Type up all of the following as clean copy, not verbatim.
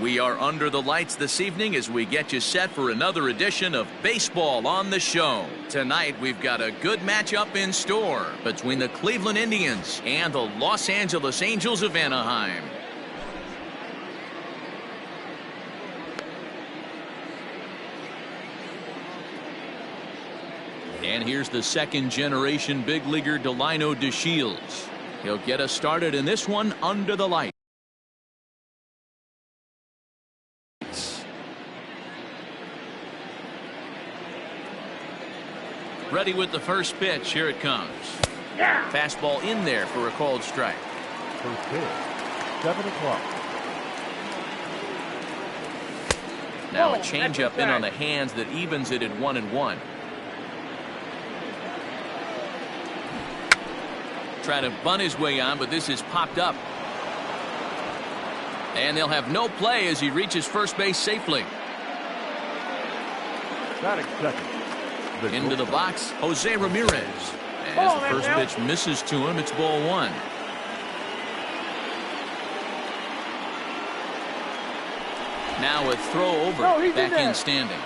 We are under the lights this evening as we get you set for another edition of Baseball on the Show. Tonight we've got a good matchup in store between the Cleveland Indians and the Los Angeles Angels of Anaheim. And here's the second-generation big leaguer Delino DeShields. He'll get us started in this one under the lights. Ready with the first pitch. Here it comes. Yeah. Fastball in there for a called strike. First pitch, 7 o'clock. Now a changeup in on the hands that evens it at 1-1. Try to bunt his way on, but this is popped up. And they'll have no play as he reaches first base safely. Batting second. Into the box, Jose Ramirez. As the first pitch misses to him, it's ball one. Now a throw over, back in standing.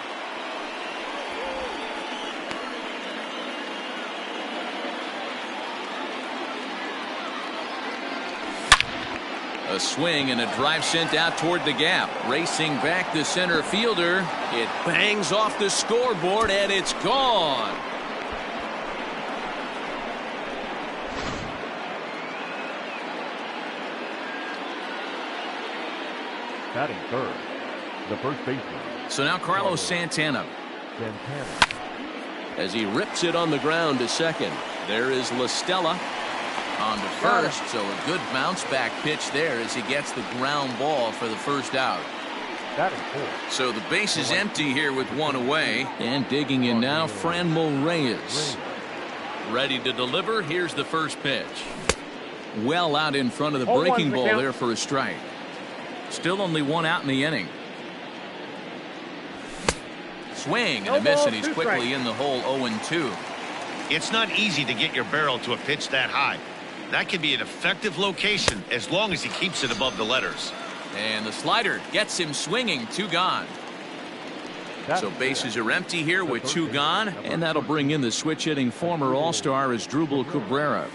A swing and a drive sent out toward the gap. Racing back the center fielder. It bangs off the scoreboard and it's gone. Batting third, the first baseman. So now Carlos Santana. As he rips it on the ground to second. There is La Stella. On to first, so a good bounce back pitch there as he gets the ground ball for the first out. So the base is empty here with one away. And digging in now, Franmil Reyes. Ready to deliver. Here's the first pitch. Well out in front of the breaking ball there for a strike. Still only one out in the inning. Swing and a miss, and he's quickly in the hole 0-2. It's not easy to get your barrel to a pitch that high. That can be an effective location as long as he keeps it above the letters. And the slider gets him swinging. 2 gone. So bases are empty here with 2 gone, and that'll bring in the switch-hitting former All-Star Asdrubal Cabrera.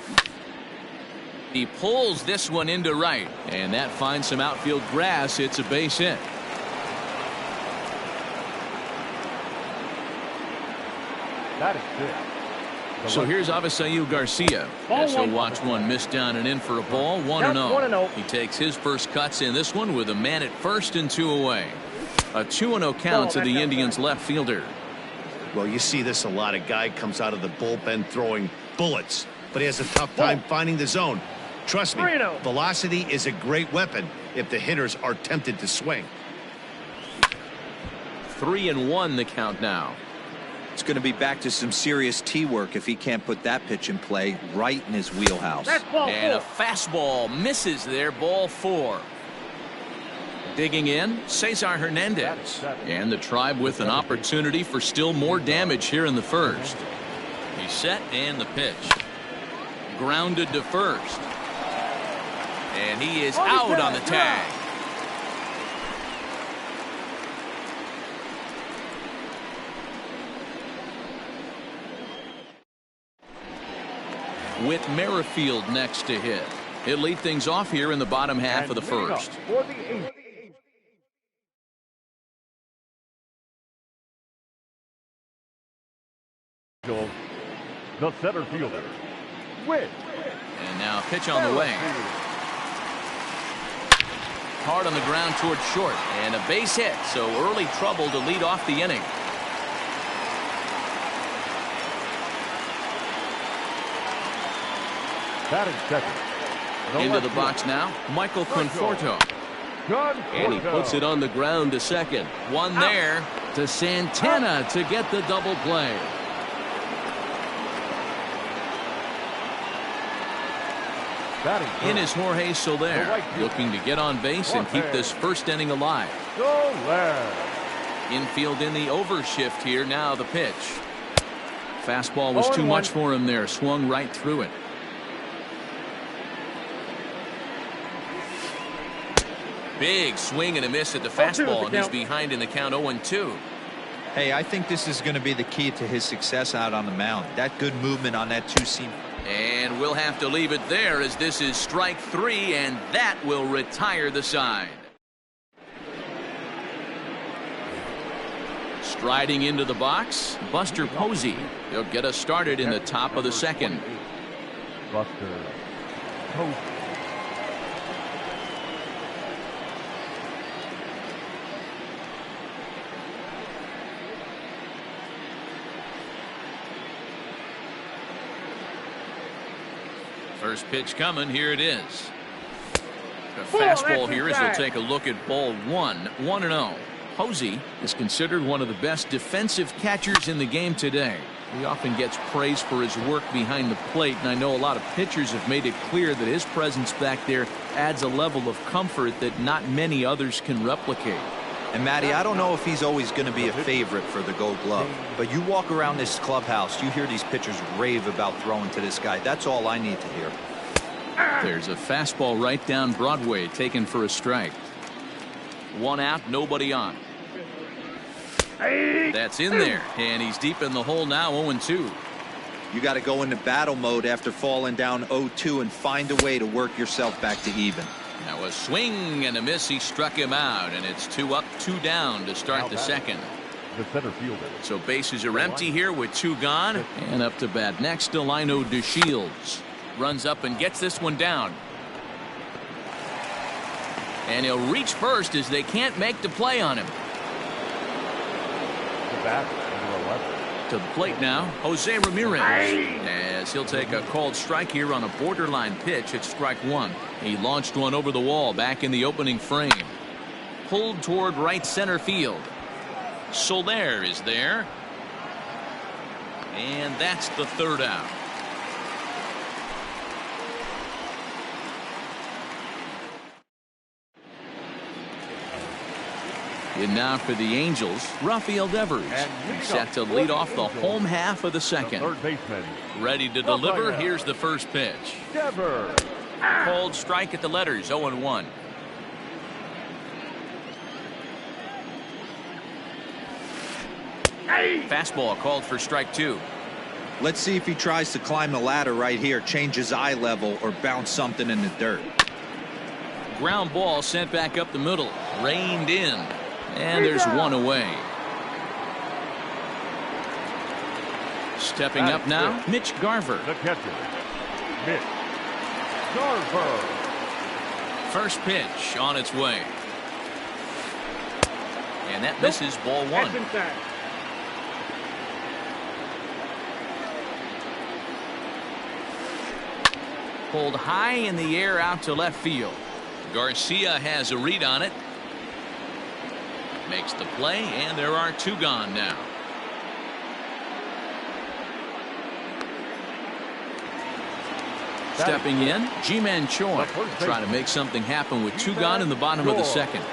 He pulls this one into right, and that finds some outfield grass. It's a base hit. That is good. So here's Avisail Garcia as he'll watch one miss down and in for a ball. 1-0. He takes his first cuts in this one with a man at first and 2 away. A 2-0 count to the Indians left fielder. Well, you see this a lot. A guy comes out of the bullpen throwing bullets, but he has a tough time finding the zone. Trust me, velocity is a great weapon if the hitters are tempted to swing. 3-1 the count now. It's going to be back to some serious tee work if he can't put that pitch in play right in his wheelhouse. And a fastball misses there, ball 4. Digging in, Cesar Hernandez. And the Tribe with an opportunity for still more damage here in the first. He's set and the pitch. Grounded to first. And he is out on the tag. With Merrifield next to hit. He'll lead things off here in the bottom half of the first. The center fielder, Witt. And now a pitch on the way. Hard on the ground toward short. And a base hit, so early trouble to lead off the inning. Batting second. Into the box now, Michael Conforto. And he puts it on the ground to second. One there to Santana to get the double play. In is Jorge Soler, looking to get on base and keep this first inning alive. Infield in the overshift here. Now the pitch. Fastball was too much for him there. Swung right through it. Big swing and a miss at the fastball, and he's behind in the count 0-2. Hey, I think this is going to be the key to his success out on the mound. That good movement on that two-seam. And we'll have to leave it there as this is strike 3, and that will retire the side. Striding into the box, Buster Posey. He'll get us started in the top of the second. Buster Posey. First pitch coming. Here it is. A fastball here as he'll take a look at ball 1. 1-0. Posey is considered one of the best defensive catchers in the game today. He often gets praise for his work behind the plate, and I know a lot of pitchers have made it clear that his presence back there adds a level of comfort that not many others can replicate. And Matty, I don't know if he's always going to be a favorite for the Gold Glove, but you walk around this clubhouse, you hear these pitchers rave about throwing to this guy. That's all I need to hear. There's a fastball right down Broadway, taken for a strike. 1 out, nobody on. That's in there, and he's deep in the hole now. 0-2. You got to go into battle mode after falling down 0-2 and find a way to work yourself back to even. Now a swing and a miss. He struck him out, and it's 2 up, 2 down to start the second. The center fielder. So bases are empty here with 2 gone, and up to bat next, Delino DeShields. Runs up and gets this one down. And he'll reach first as they can't make the play on him. To the plate now, Jose Ramirez. As he'll take a called strike here on a borderline pitch at strike 1. He launched one over the wall back in the opening frame. Pulled toward right center field. Soler is there. And that's the 3rd out. And now for the Angels, Rafael Devers. Set to lead off the home half of the second. Third baseman. Ready to deliver. Here's the first pitch. Devers. Called strike at the letters. 0-1. Fastball called for strike 2. Let's see if he tries to climb the ladder right here, change his eye level, or bounce something in the dirt. Ground ball sent back up the middle. Reined in. And there's 1 away. Stepping up now, Mitch Garver. The catcher, Mitch Garver. First pitch on its way. And that misses ball 1. Pulled high in the air out to left field. Garcia has a read on it. Makes the play, and there are 2 gone now. Stepping in, Ji-Man Choi trying to make something happen with 2 gone in the bottom of the second.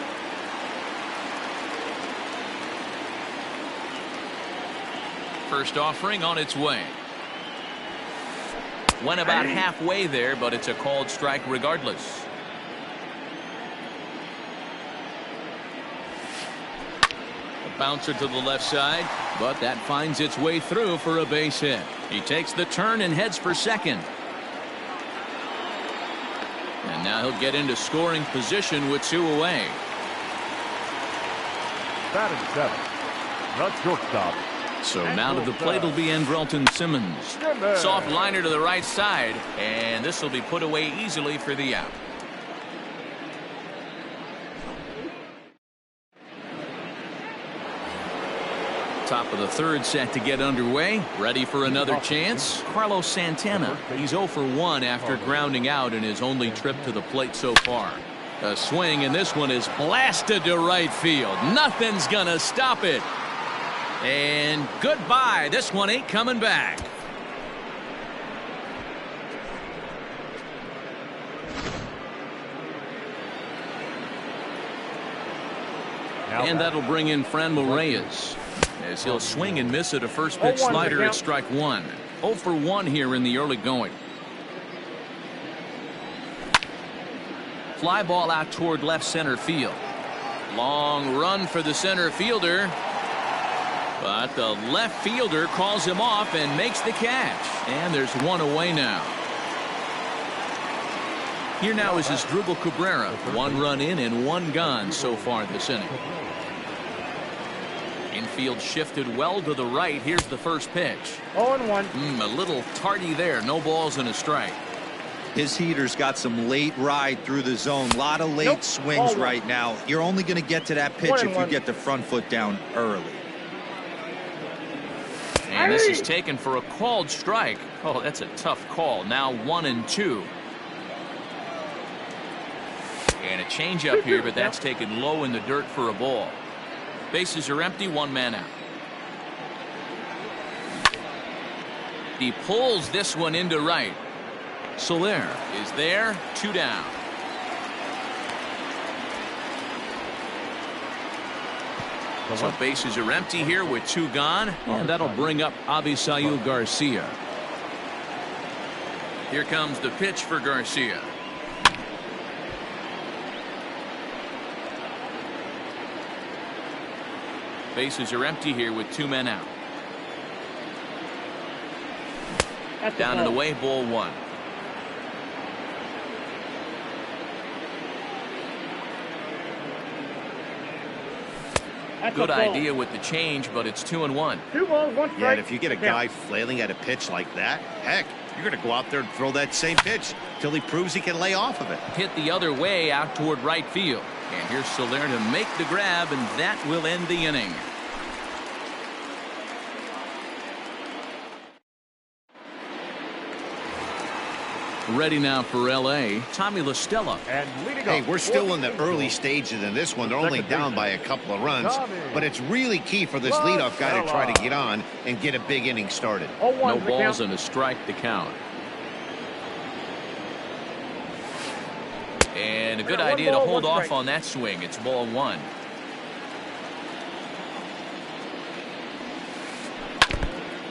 First offering on its way. Went about halfway there, but it's a called strike regardless. Bouncer to the left side, but that finds its way through for a base hit. He takes the turn and heads for second. And now he'll get into scoring position with 2 away. Batting 7. The shortstop. So now to the plate will be Andrelton Simmons. Soft liner to the right side, and this will be put away easily for the out. Top of the 3rd set to get underway. Ready for another chance. Carlos Santana. He's 0 for 1 after grounding out in his only trip to the plate so far. A swing, and this one is blasted to right field. Nothing's gonna stop it. And goodbye. This one ain't coming back. And that'll bring in Franmil Reyes, as he'll swing and miss at a first pitch slider at strike 1. 0 for 1 here in the early going. Fly ball out toward left center field. Long run for the center fielder. But the left fielder calls him off and makes the catch. And there's one away now. Here now is Asdrubal Cabrera. 1 run in and 1 gone so far this inning. Infield shifted well to the right. Here's the first pitch. 0-1. A little tardy there. No balls and a strike. His heater's got some late ride through the zone. A lot of late swings right now. You're only going to get to that pitch if you get the front foot down early. And this is taken for a called strike. Oh, that's a tough call. Now 1-2. And a changeup here, but that's taken low in the dirt for a ball. Bases are empty, 1 man out. He pulls this one into right. Soler is there, 2 down. So bases are empty here with 2 gone, and that'll bring up Avisail Garcia. Here comes the pitch for Garcia. Bases are empty here with 2 men out. Down and away, ball 1. Good idea with the change, but it's 2-1. 2 balls, 1 strike. Yeah, and if you get a guy flailing at a pitch like that, heck, you're going to go out there and throw that same pitch till he proves he can lay off of it. Hit the other way out toward right field. And here's Soler to make the grab, and that will end the inning. Ready now for L.A., Tommy La Stella. And leading Hey, up, we're still in the early stages in this one. They're only down by a couple of runs, but it's really key for this leadoff guy to try to get on and get a big inning started. No balls and a strike to count. And a good idea to hold off on that swing. It's ball 1.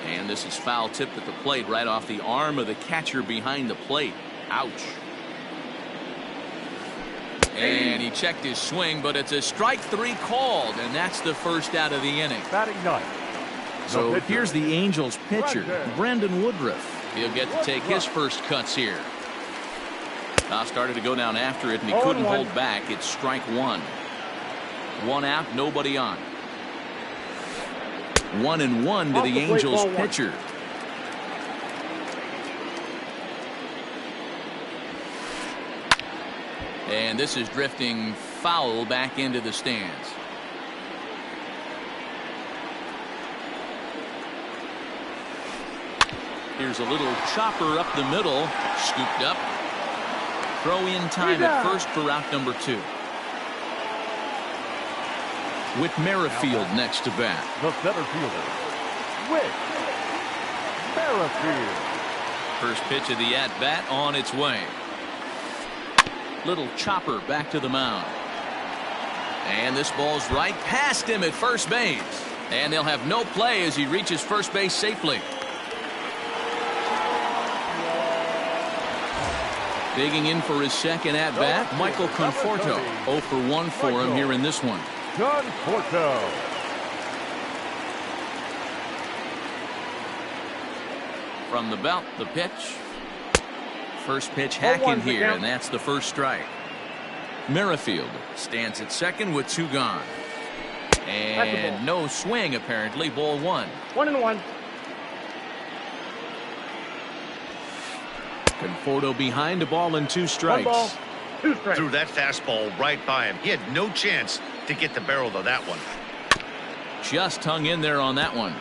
And this is foul tip at the plate right off the arm of the catcher behind the plate. Ouch. And he checked his swing, but it's a strike 3 called, and that's the first out of the inning. batting 9. So here's the Angels pitcher, Brandon Woodruff. He'll get to take his first cuts here. Started to go down after it, and he couldn't hold back. It's strike 1. 1 out, nobody on. 1-1 to the Angels pitcher. And this is drifting foul back into the stands. Here's a little chopper up the middle, scooped up. Throw in time at first for out number 2. With Merrifield next to bat. The center fielder, Whit Merrifield. First pitch of the at-bat on its way. Little chopper back to the mound. And this ball's right past him at first base. And they'll have no play as he reaches first base safely. Digging in for his second at-bat, Michael Conforto. 0 for 1 for him here in this one. Conforto. From the belt, the pitch. First pitch hacking here, and that's the first strike. Merrifield stands at second with 2 gone. And no swing, apparently. Ball 1. 1-1. Conforto behind, a ball and 2 strikes. 1 ball, 2 strikes. Threw that fastball right by him. He had no chance to get the barrel to that one. Just hung in there on that one.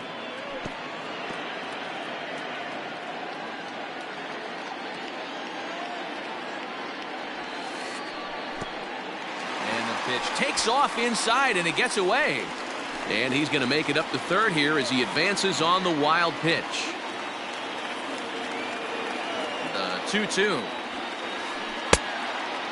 And the pitch takes off inside, and it gets away. And he's going to make it up to third here as he advances on the wild pitch. The 2-2.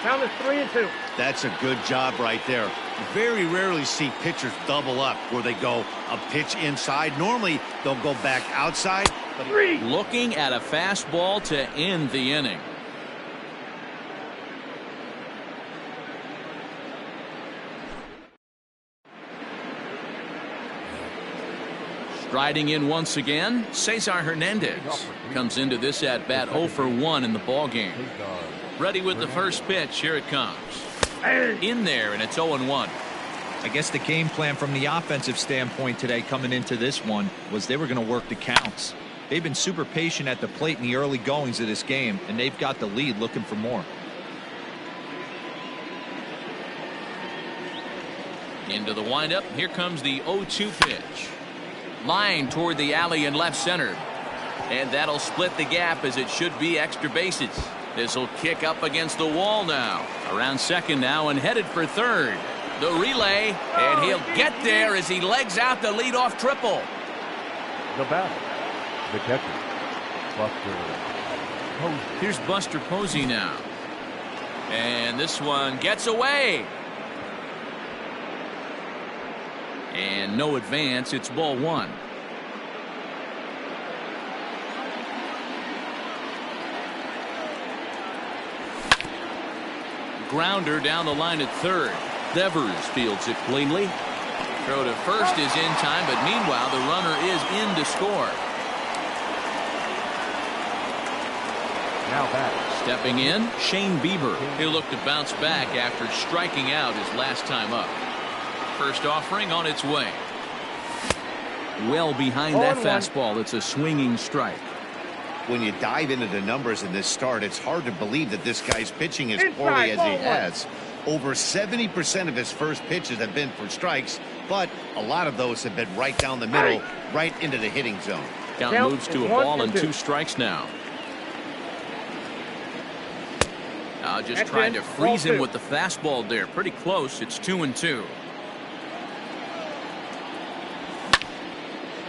Count is 3-2. That's a good job right there. Very rarely see pitchers double up where they go a pitch inside. Normally they'll go back outside. But looking at a fastball to end the inning. Striding in once again, Cesar Hernandez comes into this at bat 0 for 1 in the ball game. Ready with the first pitch. Here it comes. In there, and it's 0-1. I guess the game plan from the offensive standpoint today coming into this one was they were going to work the counts. They've been super patient at the plate in the early goings of this game, and they've got the lead looking for more. Into the windup. Here comes the 0-2 pitch. Line toward the alley and left center. And that'll split the gap as it should be extra bases. This will kick up against the wall now. Around second now and headed for third. The relay, and he'll get there as he legs out the leadoff triple. The batter, the catcher, Buster Posey. Here's Buster Posey now. And this one gets away. And no advance. It's ball one. Grounder down the line at third. Devers fields it cleanly. Throw to first is in time, but meanwhile the runner is in to score. Now back. Stepping in, Shane Bieber. He'll look to bounce back after striking out his last time up. First offering on its way. Well behind that fastball. It's a swinging strike. When you dive into the numbers in this start, it's hard to believe that this guy's pitching as poorly as he has. Over 70% of his first pitches have been for strikes, but a lot of those have been right down the middle, right into the hitting zone. Count moves to a ball and 2 strikes now. Just trying to freeze him with the fastball there. Pretty close. It's 2-2.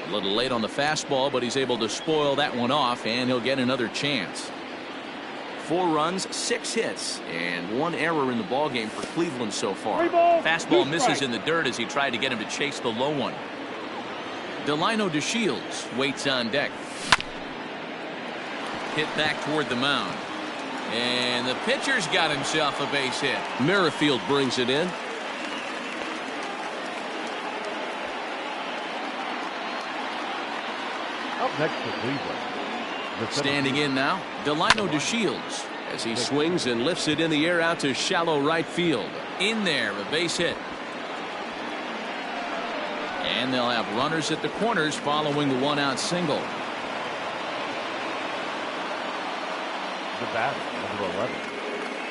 A little late on the fastball, but he's able to spoil that one off, and he'll get another chance. 4 runs, 6 hits, and 1 error in the ballgame for Cleveland so far. Fastball misses in the dirt as he tried to get him to chase the low one. Delino DeShields waits on deck. Hit back toward the mound. And the pitcher's got himself a base hit. Merrifield brings it in. Up next to Cleveland. Standing in now, Delino DeShields as he swings and lifts it in the air out to shallow right field. In there, a base hit. And they'll have runners at the corners following the 1-out single. The batter, number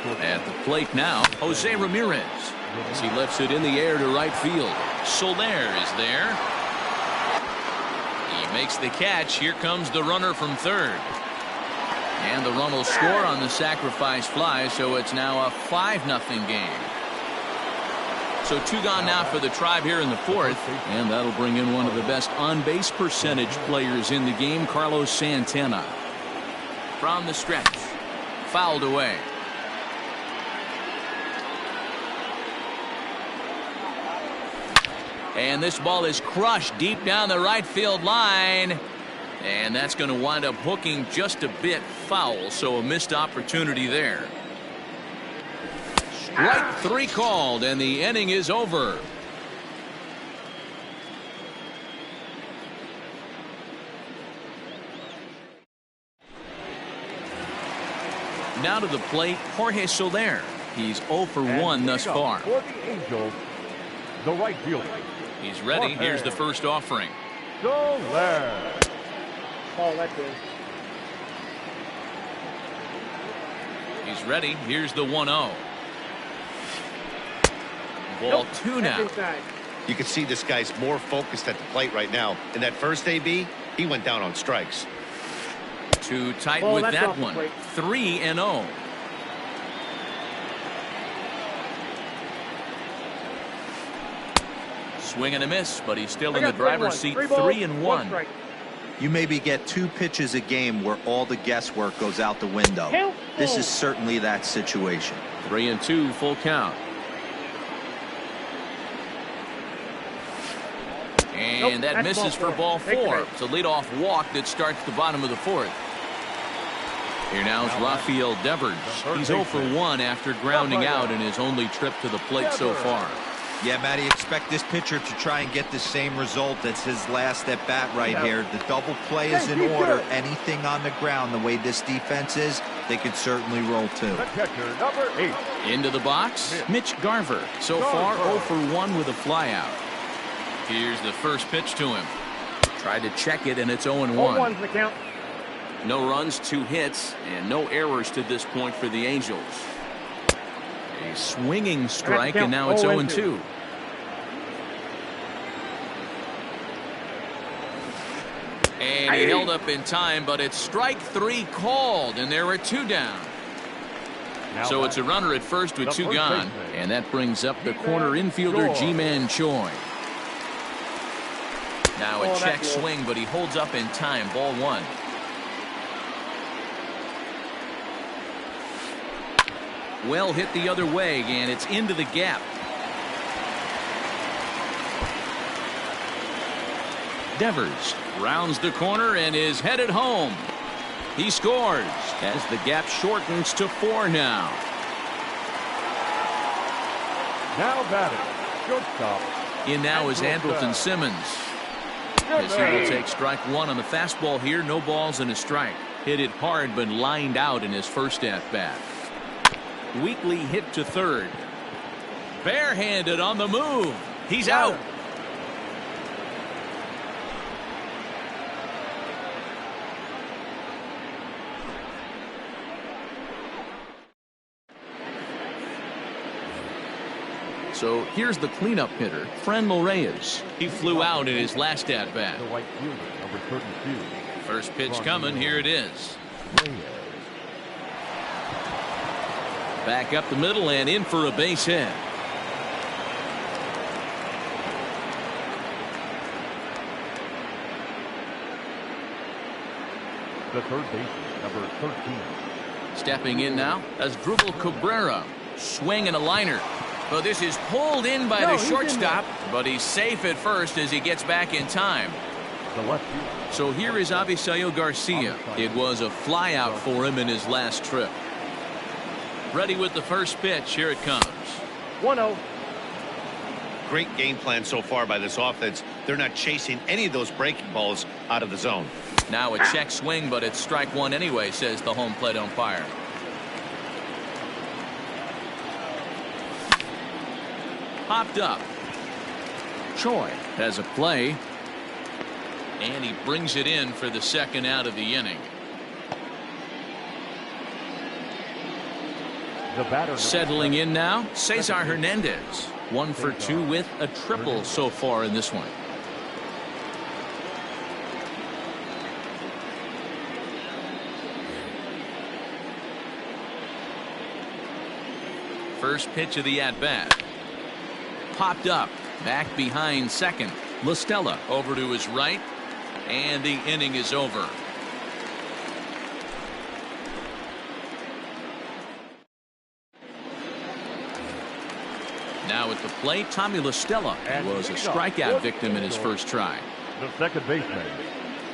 11. At the plate now, Jose Ramirez as he lifts it in the air to right field. Soler is there. He makes the catch. Here comes the runner from third. And the run will score on the sacrifice fly, so it's now a 5-0 game. So 2 gone now for the Tribe here in the 4th, and that'll bring in one of the best on-base percentage players in the game, Carlos Santana. From the stretch, fouled away. And this ball is crushed deep down the right field line. And that's going to wind up hooking just a bit foul, so a missed opportunity there. Strike 3 called, and the inning is over. Now to the plate, Jorge Soler. He's 0 for 1 thus far. For the Angels, the right fielder. He's ready. Here's the first offering. Soler. Oh, that's good. He's ready. Here's the 1-0. Ball 2 now. You can see this guy's more focused at the plate right now. In that first AB, he went down on strikes. Too tight with that one. 3-0. Swing and a miss, but he's still in the driver's seat. 3-1. You maybe get 2 pitches a game where all the guesswork goes out the window. This is certainly that situation. 3-2, full count. And that misses for ball 4. It's a leadoff walk that starts the bottom of the 4th. Here now is Rafael Devers. He's 0 for 1 after grounding out in his only trip to the plate so far. Yeah, Matty, expect this pitcher to try and get the same result as his last at bat right here. The double play is in order. Anything on the ground, the way this defense is, they could certainly roll too. The catcher, number 8. Into the box, Mitch Garver. So far, 0 for 1 with a flyout. Here's the first pitch to him. Tried to check it, and it's 0-1. 0-1's the count. No runs, 2 hits, and no errors to this point for the Angels. A swinging strike, and now it's 0-2. And he held up in time, but it's strike 3 called, and there are 2 down. So it's a runner at first with 2 gone, and that brings up the corner infielder Ji-Man Choi. Now a check swing, but he holds up in time. Ball 1. Well hit the other way, and it's into the gap. Devers rounds the corner and is headed home. He scores as the gap shortens to 4 now. Now batting, shortstop. In now is Andrelton Simmons. As he will take strike 1 on the fastball here. No balls and a strike. Hit it hard, but lined out in his first at bat. Weakly hit to third. Barehanded on the move. He's out. So here's the cleanup hitter, Franmil Reyes. He flew out in his last at bat. The right fielder, number 32. First pitch coming. Here it is. Back up the middle and in for a base hit. The third baseman, number 13. Stepping in now as Asdrubal Cabrera. Swing and a liner. But this is pulled in by the shortstop, but he's safe at first as he gets back in time. The left fielder. So here is Avisaíl Garcia. It was a flyout for him in his last trip. Ready with the first pitch. Here it comes. 1-0. Great game plan so far by this offense. They're not chasing any of those breaking balls out of the zone. Now a check swing, but it's strike 1 anyway, says the home plate umpire. Popped up. Choi has a play. And he brings it in for the second out of the inning. The batter. Settling in now, Cesar Hernandez. 1 for 2 with a triple so far in this one. First pitch of the at-bat. Popped up. Back behind second. La Stella over to his right. And the inning is over. Now at the plate, Tommy La Stella was a strikeout victim in his first try. The second baseman,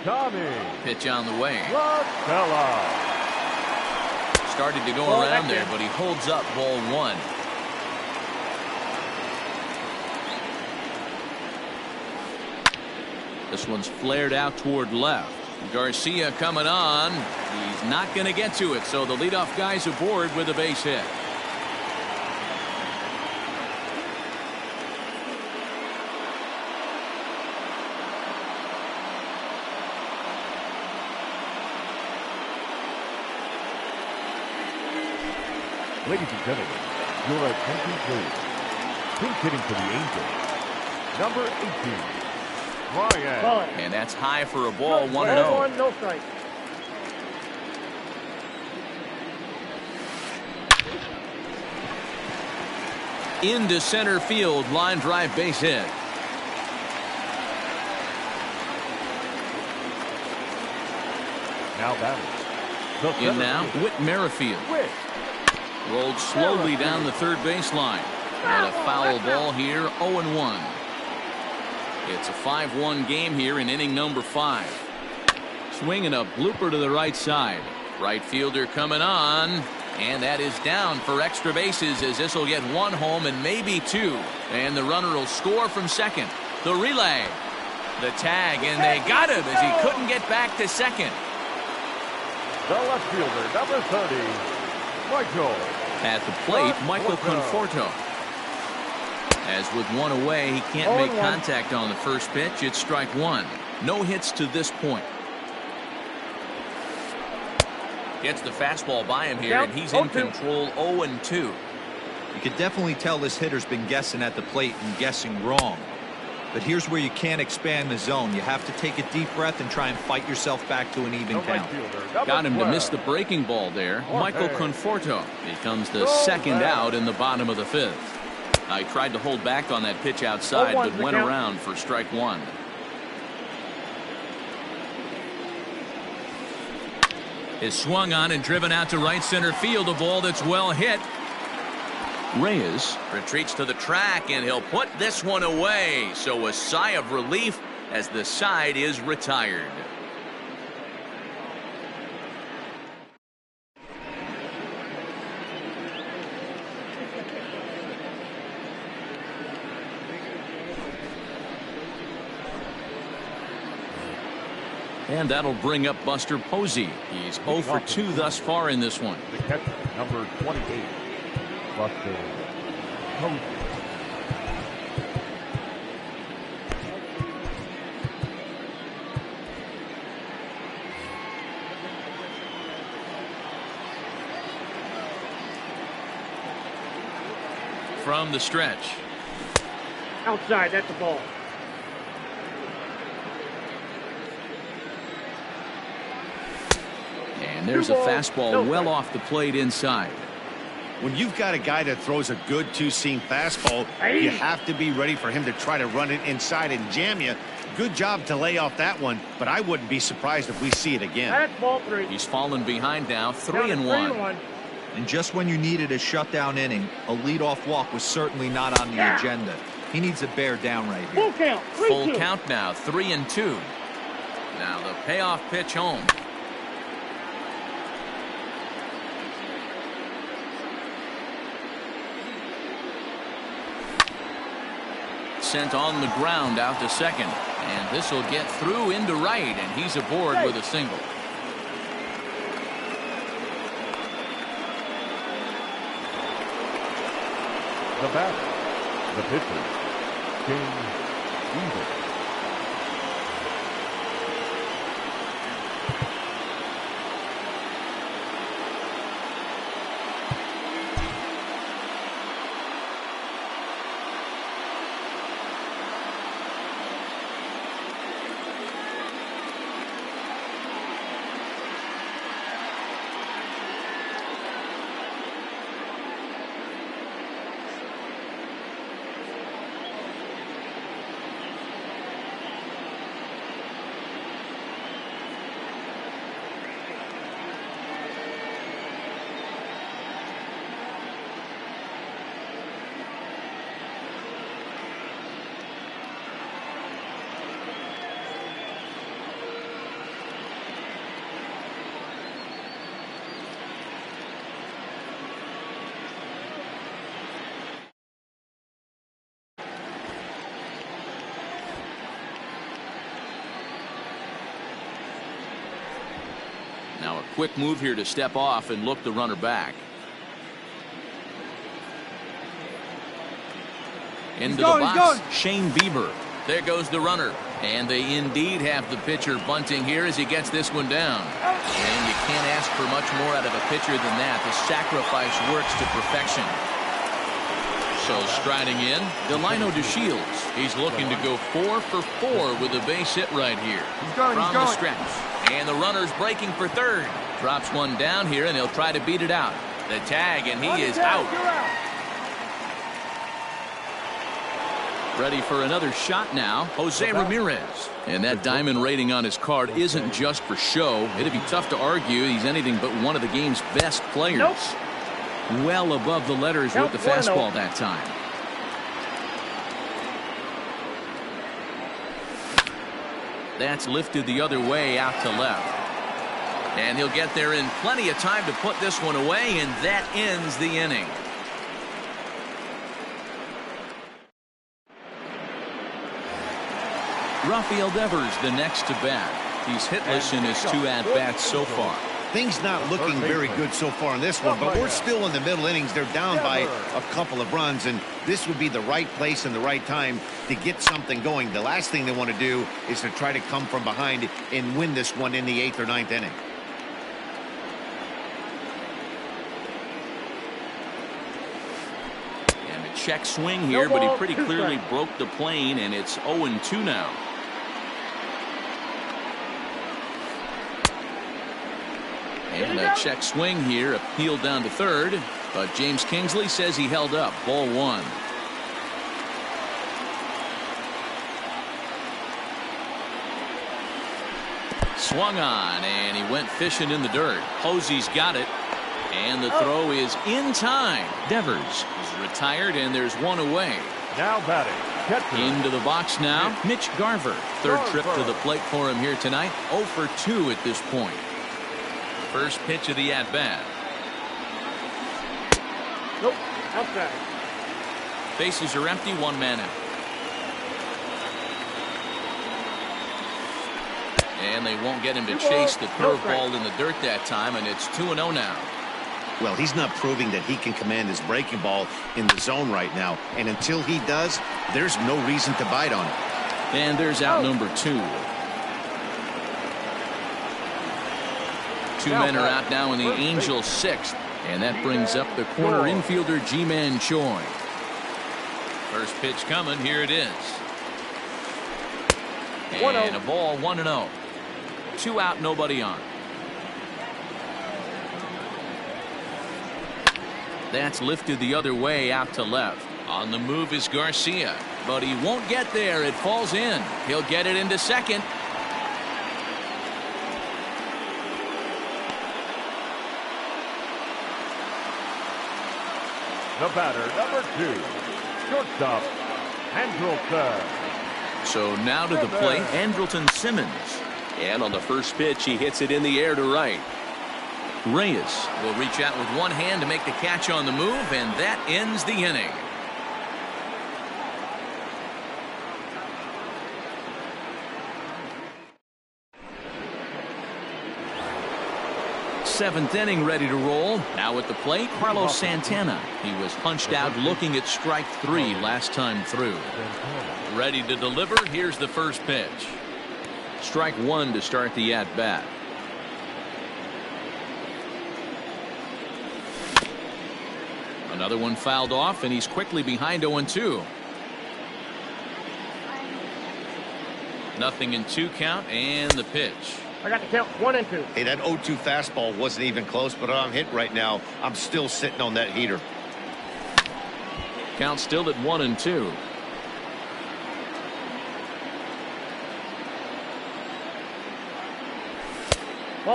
Tommy. Pitch on the way. La Stella. Started to go around there, but he holds up ball 1. This one's flared out toward left. Garcia coming on. He's not going to get to it, so the leadoff guy's aboard with a base hit. Ladies and gentlemen, your attention please. Pink hitting for the Angels, number 18, Ryan. And that's high for a ball, 1-0. 1-1, no strike. Into center field, line drive base hit. Now batting. In now, Whit Merrifield. Rolled slowly down the third baseline. And a foul ball here, 0-1. It's a 5-1 game here in inning number 5. Swinging a blooper to the right side. Right fielder coming on. And that is down for extra bases, as this will get one home and maybe two. And the runner will score from second. The relay. The tag, and they got him as he couldn't get back to second. The left fielder, number 30, Michael. At the plate, Michael Conforto. As with one away, he can't make contact on the first pitch. It's strike one. No hits to this point. Gets the fastball by him here, and he's in control 0-2. You could definitely tell this hitter's been guessing at the plate and guessing wrong. But here's where you can't expand the zone. You have to take a deep breath and try and fight yourself back to an even count. Got him to miss the breaking ball there. Michael Conforto becomes the second out in the bottom of the fifth. I tried to hold back on that pitch outside, but went around for strike one. Is swung on and driven out to right center field. A ball that's well hit. Reyes retreats to the track, and he'll put this one away. So a sigh of relief as the side is retired. And that'll bring up Buster Posey. He's 0 for 2 thus far in this one. The catcher, number 28, Buster Posey. From the stretch. Outside, that's the ball. And there's a fastball well off the plate inside. When you've got a guy that throws a good two-seam fastball, you have to be ready for him to try to run it inside and jam you. Good job to lay off that one, but I wouldn't be surprised if we see it again. That's ball three. He's fallen behind now, 3-1. And just when you needed a shutdown inning, a leadoff walk was certainly not on the agenda. He needs to bear down right here. Full count. Full count now, 3-2. Now the payoff pitch home. Sent on the ground out to second, and this will get through into right, and he's aboard with a single. The batter, the pitcher, King Weaver. Now a quick move here to step off and look the runner back. Into the box, Shane Bieber. There goes the runner. And they indeed have the pitcher bunting here as he gets this one down. And you can't ask for much more out of a pitcher than that. The sacrifice works to perfection. So striding in, Delino DeShields. He's looking to go 4 for 4 with a base hit right here. From the stretch. And the runner's breaking for third. Drops one down here, and he'll try to beat it out. The tag, and he is out. Ready for another shot now, Jose Ramirez. And that diamond rating on his card isn't just for show. It'd be tough to argue he's anything but one of the game's best players. Well above the letters with the fastball that time. That's lifted the other way out to left. And he'll get there in plenty of time to put this one away, and that ends the inning. Rafael Devers the next to bat. He's hitless in his 2 at-bats so far. Things not looking very good so far in this one, but we're still in the middle innings. They're down by a couple of runs, and this would be the right place and the right time to get something going. The last thing they want to do is to try to come from behind and win this one in the 8th or 9th inning. And a check swing here, but he pretty clearly broke the plane, and it's 0-2 now. And a check swing here, appealed down to third, but James Kingsley says he held up. Ball 1. Swung on, and he went fishing in the dirt. Posey's got it, and the throw is in time. Devers is retired, and there's one away. Now batting. Into the box now, Mitch Garver. Third trip to the plate for him here tonight. 0 for 2 at this point. First pitch of the at-bat. Nope, outside. Bases are empty, 1 man out. And they won't get him to chase the curveball in the dirt that time, and it's 2-0 now. Well, he's not proving that he can command his breaking ball in the zone right now, and until he does, there's no reason to bite on it. And there's out number 2. 2 men are out now in the Angels' 6th, and that brings up the corner infielder Ji-Man Choi. First pitch coming, here it is. And a ball, 1-0. 2 out, nobody on. That's lifted the other way out to left. On the move is Garcia, but he won't get there. It falls in. He'll get it into second. The batter, number 2, shortstop, Andrelton. So now to the plate, Andrelton Simmons. And on the first pitch, he hits it in the air to right. Reyes will reach out with one hand to make the catch on the move, and that ends the inning. Seventh inning ready to roll. Now at the plate, Carlos Santana. He was punched out looking at strike 3 last time through. Ready to deliver. Here's the first pitch. Strike 1 to start the at-bat. Another one fouled off, and he's quickly behind 0-2. Nothing in 2 count, and the pitch. I got the count 1 and 2. Hey, that 0-2 fastball wasn't even close, but I'm hit right now. I'm still sitting on that heater. Count still at 1-2.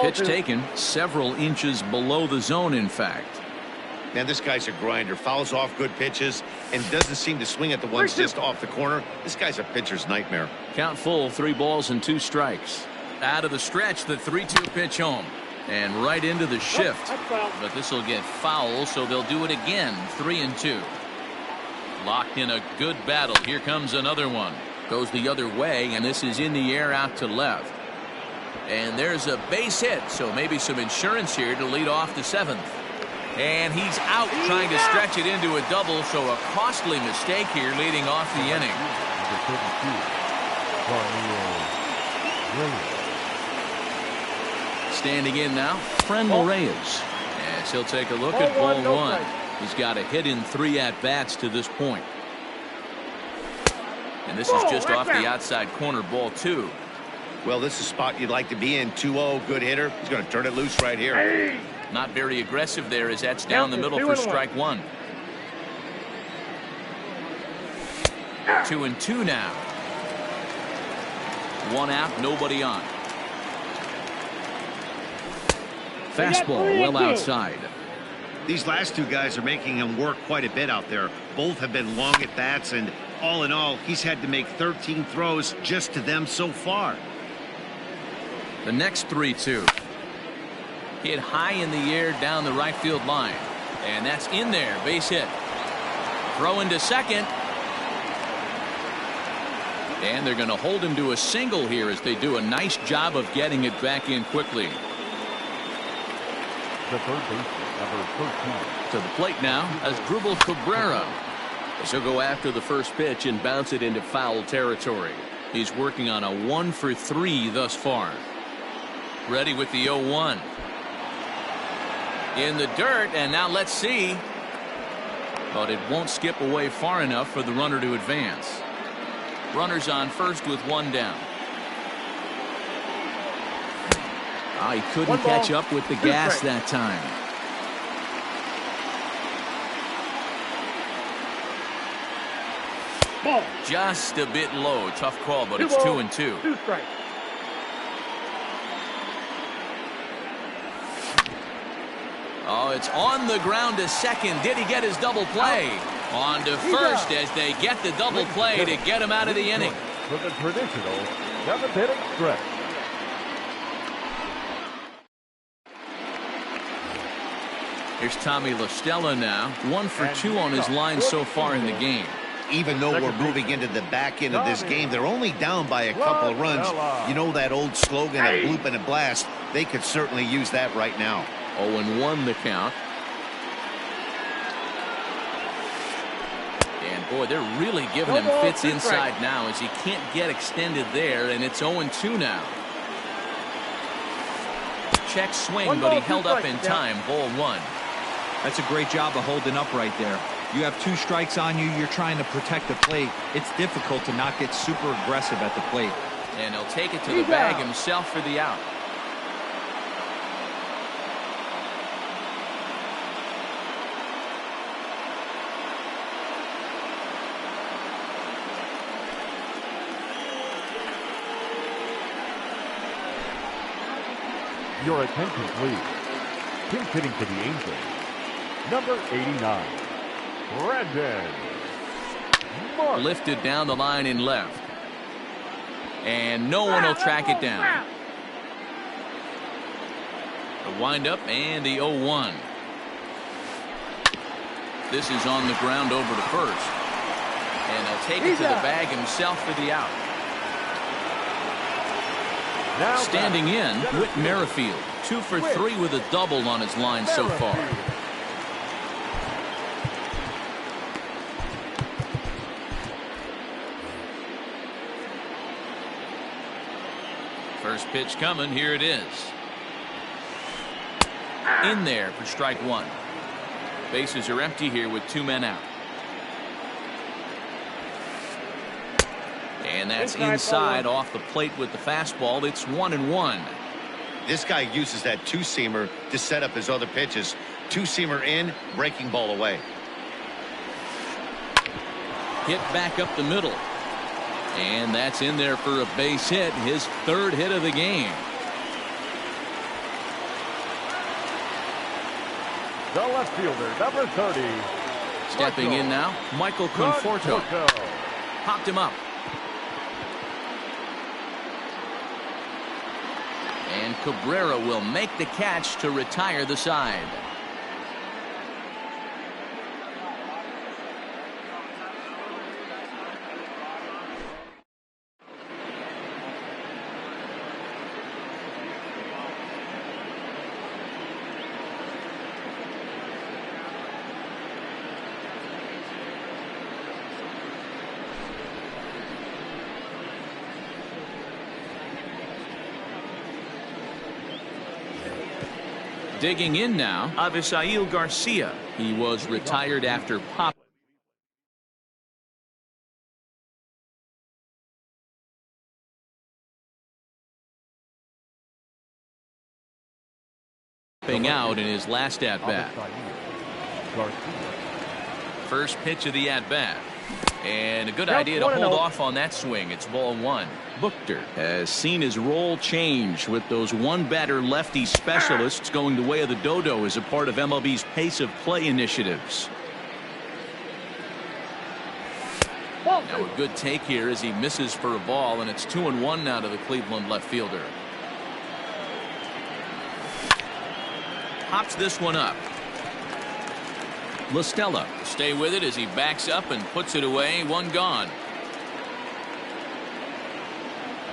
Pitch taken several inches below the zone, in fact. Man, this guy's a grinder. Fouls off good pitches and doesn't seem to swing at the ones just off the corner. This guy's a pitcher's nightmare. Count full, 3 balls and 2 strikes. Out of the stretch, the 3-2 pitch home. And right into the shift. But this will get foul, so they'll do it again. 3-2. Locked in a good battle. Here comes another one. Goes the other way, and this is in the air out to left. And there's a base hit, so maybe some insurance here to lead off the 7th. And he's out trying to stretch it into a double, so a costly mistake here leading off the inning. Standing in now, Franmil Reyes. As he'll take a look at ball 1. He's got a hit in 3 at-bats to this point. And this is just off the outside corner, ball 2. Well, this is a spot you'd like to be in. 2-0, good hitter. He's going to turn it loose right here. Not very aggressive there as that's down the middle for strike 1. 2-2 now. 1 out, nobody on. Fastball well outside. These last 2 guys are making him work quite a bit out there. Both have been long at bats, and all in all, he's had to make 13 throws just to them so far. The next 3-2. Hit high in the air down the right field line. And that's in there. Base hit. Throw into second. And they're going to hold him to a single here as they do a nice job of getting it back in quickly. The third baseman, number 13. To the plate now Asdrubal Cabrera. He'll go after the first pitch and bounce it into foul territory. He's working on a 1-for-3 thus far. Ready with the 0-1. In the dirt, and now let's see. But it won't skip away far enough for the runner to advance. Runners on first with one down. He couldn't catch up with the gas that time. Ball. Just a bit low. Tough call, but it's 2-2. 2 strikes. Oh, it's on the ground to second. Did he get his double play? On to first as they get the double play to get him out of the inning. For the traditional 7th inning stretch. Here's Tommy La Stella now. 1 for 2 on his line so far in the game. Even though we're moving into the back end of this game, they're only down by a couple of runs. You know that old slogan, a bloop and a blast? They could certainly use that right now. 0-1 the count. And boy, they're really giving him fits inside now as he can't get extended there, and it's 0-2 now. Check swing, but he held up in time. Ball 1. That's a great job of holding up right there. You have 2 strikes on you. You're trying to protect the plate. It's difficult to not get super aggressive at the plate. And he'll take it to the bag himself for the out. Your attention, please. Pinch hitting for the Angels, number 89, Brandon Mark. Lifted down the line in left. And no one will track it down. The windup and the 0-1. This is on the ground over to first. And he'll take it to the bag himself for the out. Now standing in, Whit Merrifield. 2 for 3 with a double on his line so far. First pitch coming. Here it is. In there for strike 1. Bases are empty here with 2 men out. And that's inside off the plate with the fastball. It's 1-1. This guy uses that 2-seamer to set up his other pitches. 2-seamer in, breaking ball away. Hit back up the middle. And that's in there for a base hit. His 3rd hit of the game. The left fielder, number 30. Stepping in now, Michael Conforto. Popped him up. And Cabrera will make the catch to retire the side. Digging in now, Avisail Garcia. He was retired after popping out in his last at-bat. First pitch of the at-bat. And a good idea to hold off on that swing. It's ball 1. Buchter has seen his role change with those one-batter lefty specialists going the way of the dodo as a part of MLB's pace of play initiatives. Now a good take here as he misses for a ball, and it's 2-1 now to the Cleveland left fielder. pops this one up. LaStella stay with it as he backs up and puts it away. One gone.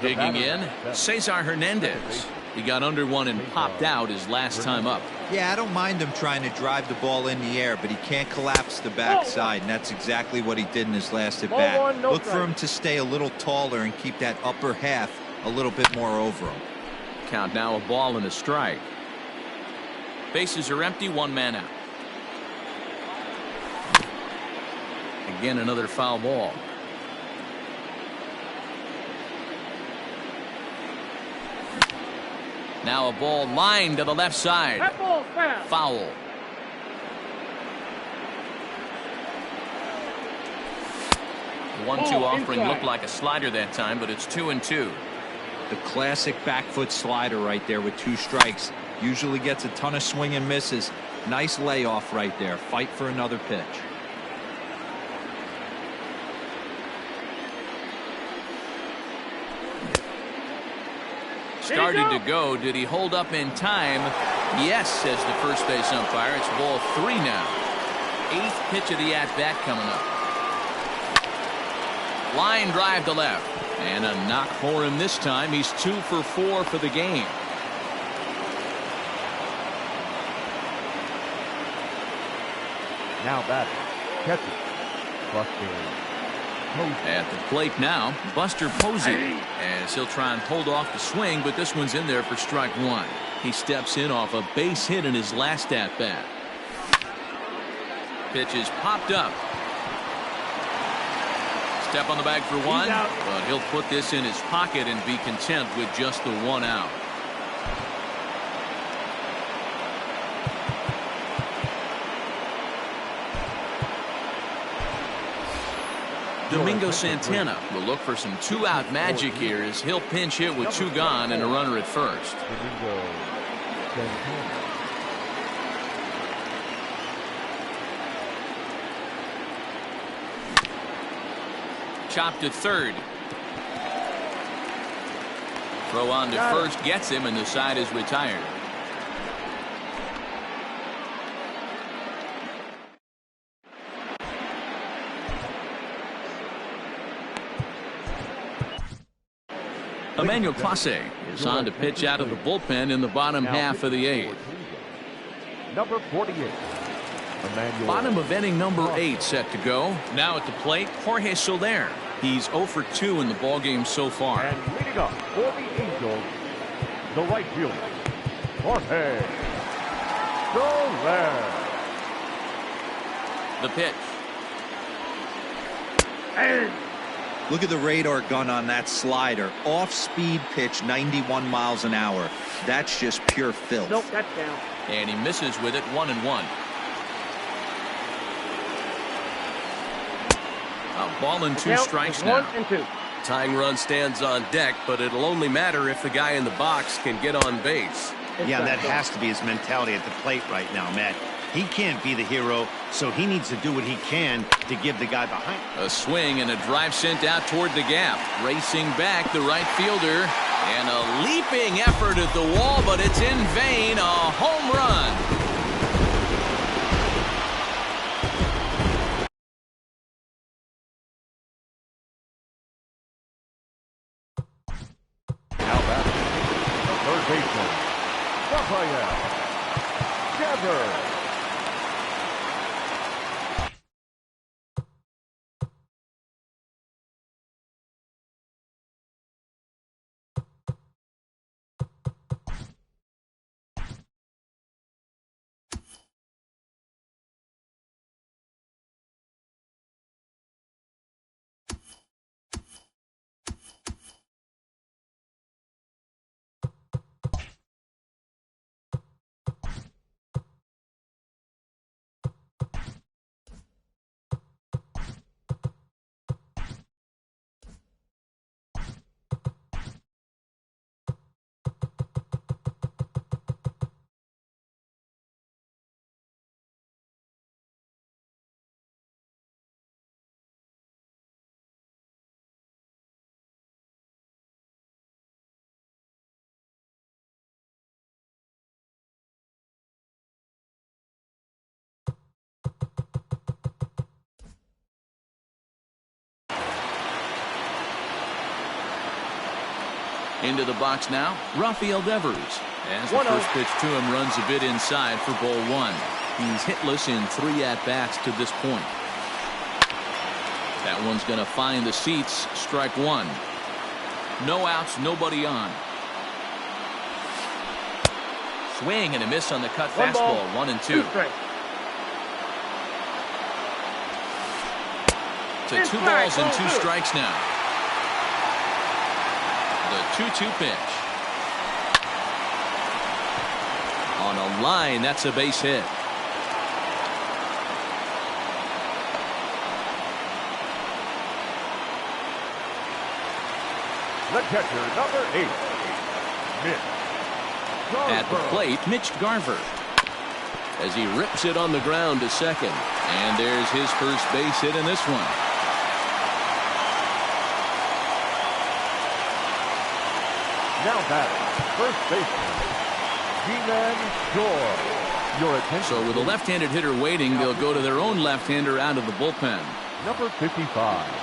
Digging in, Cesar Hernandez. He got under one and popped out his last time up. Yeah, I don't mind him trying to drive the ball in the air, but he can't collapse the backside, and that's exactly what he did in his last at-bat. Look for him to stay a little taller and keep that upper half a little bit more over him. Count now, a ball and a strike. Bases are empty, one man out. Again, another foul ball. Now a ball lined to the left side. Foul. The 1-2 offering looked like a slider that time, but it's 2-2. The classic back foot slider right there with 2 strikes. Usually gets a ton of swing and misses. Nice layoff right there. Fight for another pitch. Started to go. Did he hold up in time? Yes, says the first base umpire. It's ball 3 now. 8th pitch of the at-bat coming up. Line drive to left. And a knock for him this time. He's 2 for 4 for the game. Now batting, catcher, Buster At the plate now, Buster Posey, as he'll try and hold off the swing, but this one's in there for strike 1. He steps in off a base hit in his last at-bat. Pitch is popped up. Step on the bag for 1, but he'll put this in his pocket and be content with just the 1 out. Domingo Santana will look for some 2-out magic here as he'll pinch hit with 2 gone and a runner at first. Chopped to third. Throw on to first gets him, and the side is retired. Emmanuel Clase is on to pitch out of the bullpen in the bottom half of the 8th. Number 48. Bottom of inning number 8 set to go. Now at the plate, Jorge Soler. He's 0 for 2 in the ballgame so far. And leading up for the Angels, the right fielder, Jorge Soler. The pitch. Look at the radar gun on that slider. Off-speed pitch, 91 miles an hour. That's just pure filth. Nope, that's down. And he misses with it, 1-1. A ball and 2 strikes now. 1-2. Tying run stands on deck, but it'll only matter if the guy in the box can get on base. Yeah, that has to be his mentality at the plate right now, Matt. He can't be the hero, so he needs to do what he can to give the guy behind. A swing and a drive sent out toward the gap. Racing back, the right fielder. And a leaping effort at the wall, but it's in vain. A home run. Now batting, the third baseman, Rafael Devers. Into the box now, Rafael Devers. As the first pitch to him runs a bit inside for ball one. He's hitless in 3 at-bats to this point. That one's going to find the seats. Strike one. No outs, nobody on. Swing and a miss on the cut fastball. 1-2. To 2 balls and 2 strikes now. The 2-2 pitch. On a line, that's a base hit. The catcher, number 8, Mitch Garver. At the plate, Mitch Garver. As he rips it on the ground to second. And there's his first base hit in this one. Now batting, first baseman, G-Man Shore. Your attention. So with a left-handed hitter waiting, they'll go to their own left-hander out of the bullpen. Number 55.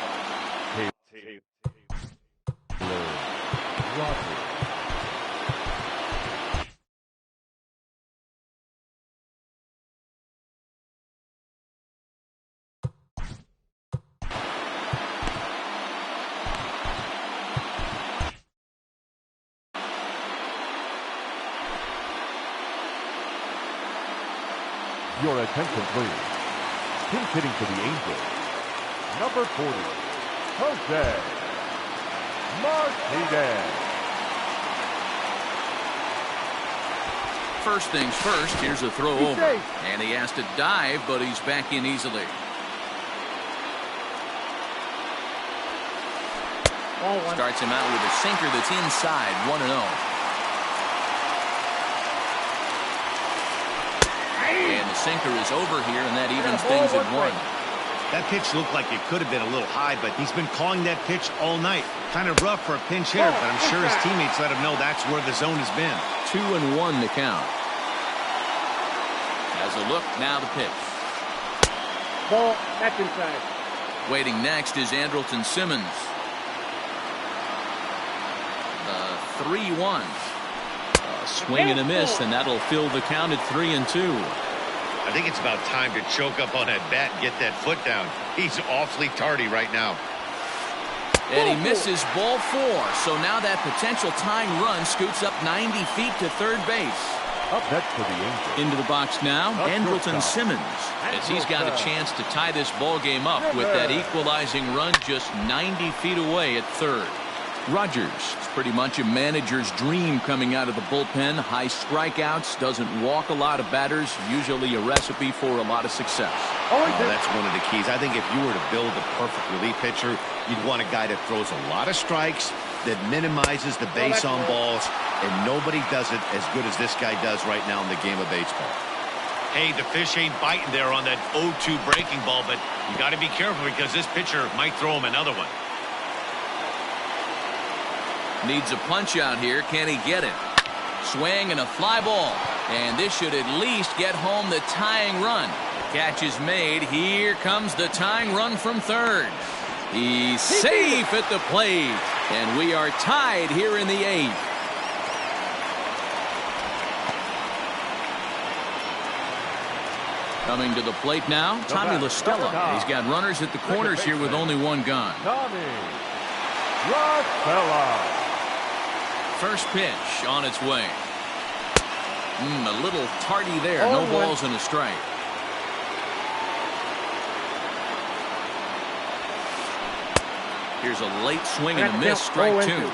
Your attention, please. Pinch hitting for the Angels, number 40, Jose Martinez. First things first, here's a throw over. And he has to dive, but he's back in easily. Starts him out with a sinker that's inside, 1-0. And the sinker is over here, and that evens things at 1. That pitch looked like it could have been a little high, but he's been calling that pitch all night. Kind of rough for a pinch hitter, but I'm sure his teammates let him know that's where the zone has been. 2-1 the count. As a look, now the pitch. Ball, that's inside. Waiting next is Andrelton Simmons. The 3-1. Swing and a miss, and that'll fill the count at 3-2. I think it's about time to choke up on that bat and get that foot down. He's awfully tardy right now. And he misses ball 4. So now that potential tying run scoots up 90 feet to third base. Up next for the Angels. Into the box now, Andrelton Simmons, as he's got a chance to tie this ball game up with that equalizing run just 90 feet away at third. Rogers, it's pretty much a manager's dream coming out of the bullpen. High strikeouts, doesn't walk a lot of batters, usually a recipe for a lot of success. Oh, that's one of the keys. I think if you were to build a perfect relief pitcher, you'd want a guy that throws a lot of strikes, that minimizes the base on balls, and nobody does it as good as this guy does right now in the game of baseball. Hey, the fish ain't biting there on that 0-2 breaking ball, but you got to be careful because this pitcher might throw him another one. Needs a punch out here. Can he get it? Swing and a fly ball. And this should at least get home the tying run. The catch is made. Here comes the tying run from third. He's safe at the plate. And we are tied here in the 8th. Coming to the plate now, Tommy La Stella. He's got runners at the corners here with only one gone. Tommy La Stella. First pitch on its way. A little tardy there. No balls and a strike. Here's a late swing and a miss. Strike 2.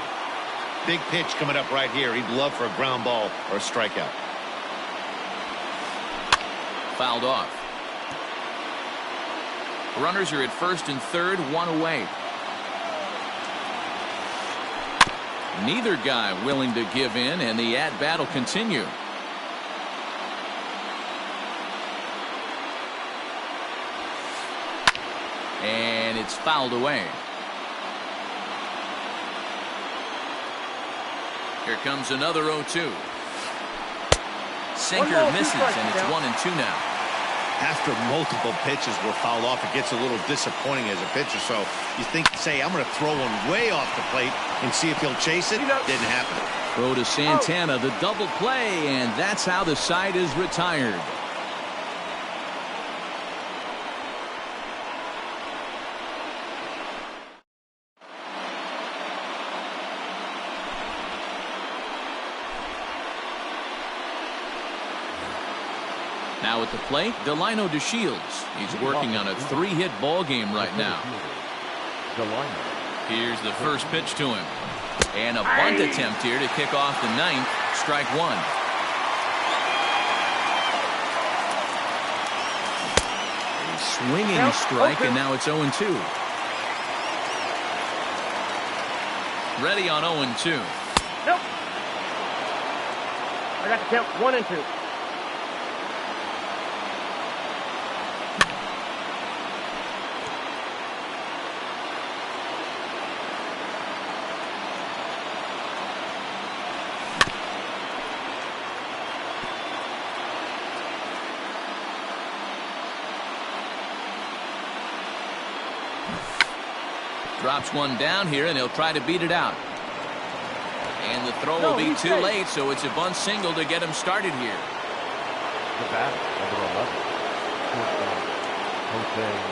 Big pitch coming up right here. He'd love for a ground ball or a strikeout. Fouled off. Runners are at first and third, 1 away. Neither guy willing to give in, and the at-bat will continue. And it's fouled away. Here comes another 0-2. Sinker misses, and it's 1-2 now. After multiple pitches were fouled off, it gets a little disappointing as a pitcher. So you think, say, I'm going to throw one way off the plate and see if he'll chase it. Didn't happen. Throw to Santana, the double play, and that's how the side is retired. Now at the plate, Delino DeShields. He's working on a 3-hit ball game right now. Here's the first pitch to him. And a bunt attempt here to kick off the 9th. Strike 1. A swinging strike, and now it's 0-2. Ready on 0-2. Nope. I got to count 1 and 2. Drops one down here, and he'll try to beat it out. And the throw will be too late, so it's a bunt single to get him started here. The batter, number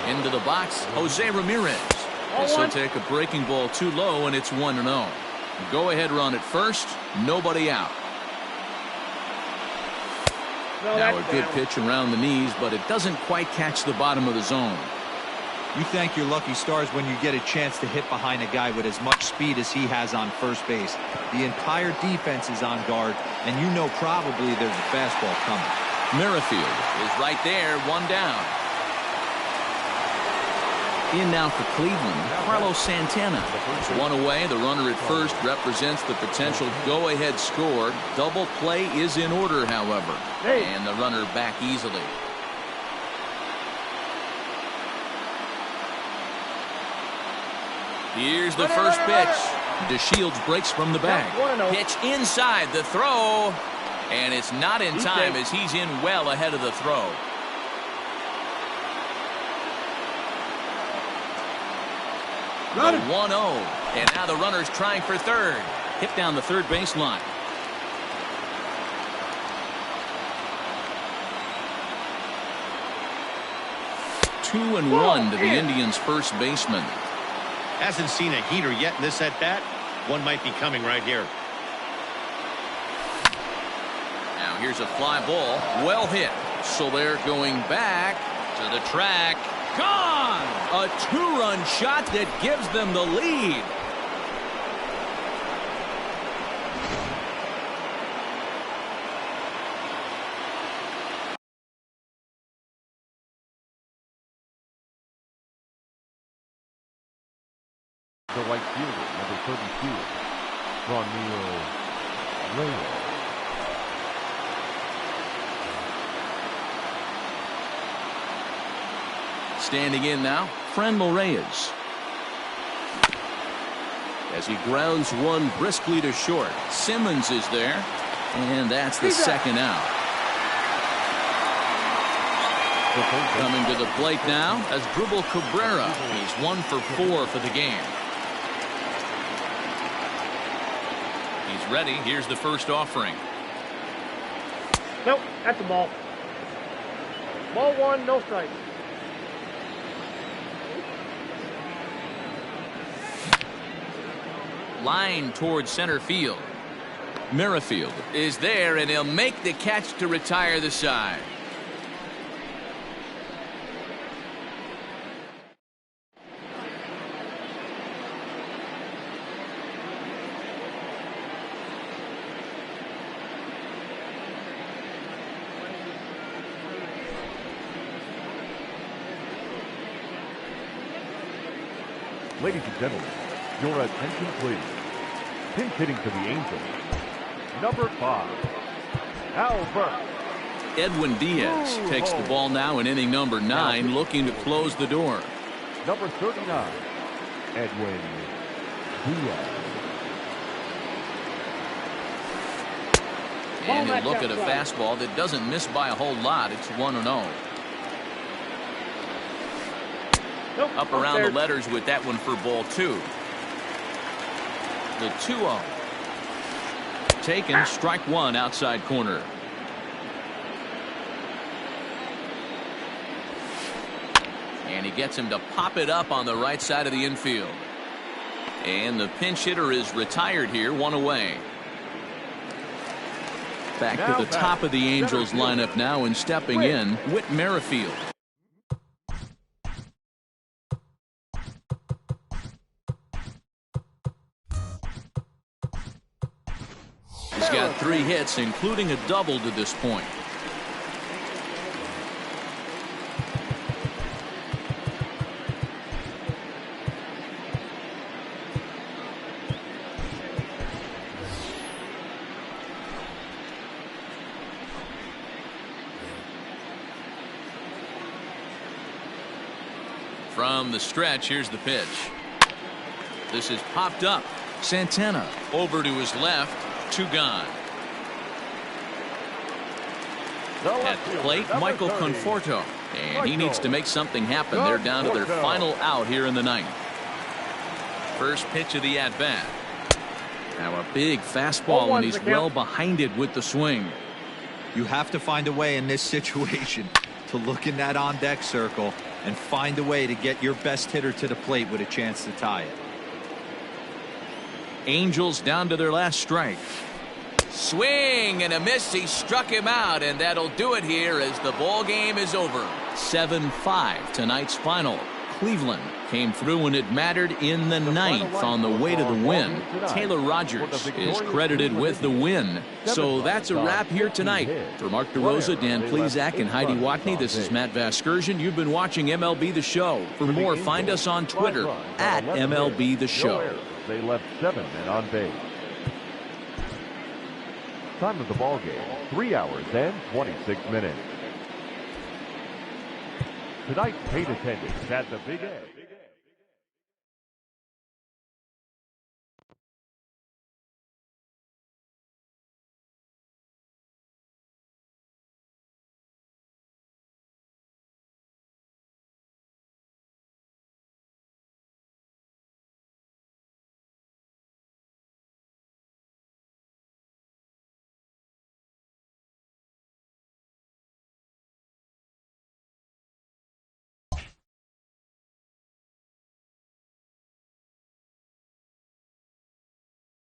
11. Into the box, Jose Ramirez. This will take a breaking ball too low, and it's 1-0. Go-ahead run at first, nobody out. Now a good pitch around the knees, but it doesn't quite catch the bottom of the zone. You thank your lucky stars when you get a chance to hit behind a guy with as much speed as he has on first base. The entire defense is on guard, and you know probably there's a fastball coming. Merrifield is right there, 1 down. In now for Cleveland, Carlos Santana. 1 away. The runner at first represents the potential go-ahead score. Double play is in order, however. And the runner back easily. Here's the first pitch. DeShields breaks from the bag. Pitch inside the throw. And it's not in time as he's in well ahead of the throw. The 1-0. And now the runner's trying for third. Hit down the third baseline. Two and one to the Indians' first baseman. Hasn't seen a heater yet in this at-bat. One might be coming right here. Now here's a fly ball. Well hit. So they're going back to the track. Gone! A 2-run shot that gives them the lead. The right fielder, number 32, Franmil Reyes. Standing in now, Franmil Reyes. As he grounds one briskly to short. Simmons is there, and that's the second out. Coming to the plate now as Asdrubal Cabrera. He's 1 for 4 for the game. He's ready. Here's the first offering. Nope, that's a ball. Ball 1, no strike. Line towards center field. Merrifield is there, and he'll make the catch to retire the side. Ladies and gentlemen, your attention please. Pinch hitting for the Angels, number 5, Al Burke. Edwin Diaz takes the ball now in inning number 9, looking to close the door. Number 39, Edwin Diaz. And he'll look at a fastball that doesn't miss by a whole lot. It's 1-0. Nope. Up around the letters with that one for ball 2. The 2-0. Taken, strike 1 outside corner. And he gets him to pop it up on the right side of the infield. And the pinch hitter is retired here, 1 away. Back to the top of the Angels lineup now, and stepping in, Whit Merrifield. He's got 3 hits, including a double to this point. From the stretch, here's the pitch. This is popped up. Santana over to his left. 2 gone. At the plate, Michael Conforto. And he needs to make something happen. They're down to their final out here in the 9th. First pitch of the at-bat. Now a big fastball, and he's well behind it with the swing. You have to find a way in this situation to look in that on-deck circle and find a way to get your best hitter to the plate with a chance to tie it. Angels down to their last strike. Swing and a miss. He struck him out, and that'll do it here as the ball game is over. 7-5 tonight's final. Cleveland came through when it mattered in the 9th on the way to the win. Taylor Rogers is credited with the win. So that's a wrap here tonight. For Mark DeRosa, Dan Plesac, and Heidi Watney, this is Matt Vasgersian. You've been watching MLB The Show. For more, find us on Twitter at MLB The Show. They left 7 men on base. Time of the ball game, 3 hours and 26 minutes. Tonight's paid attendance at the Big A.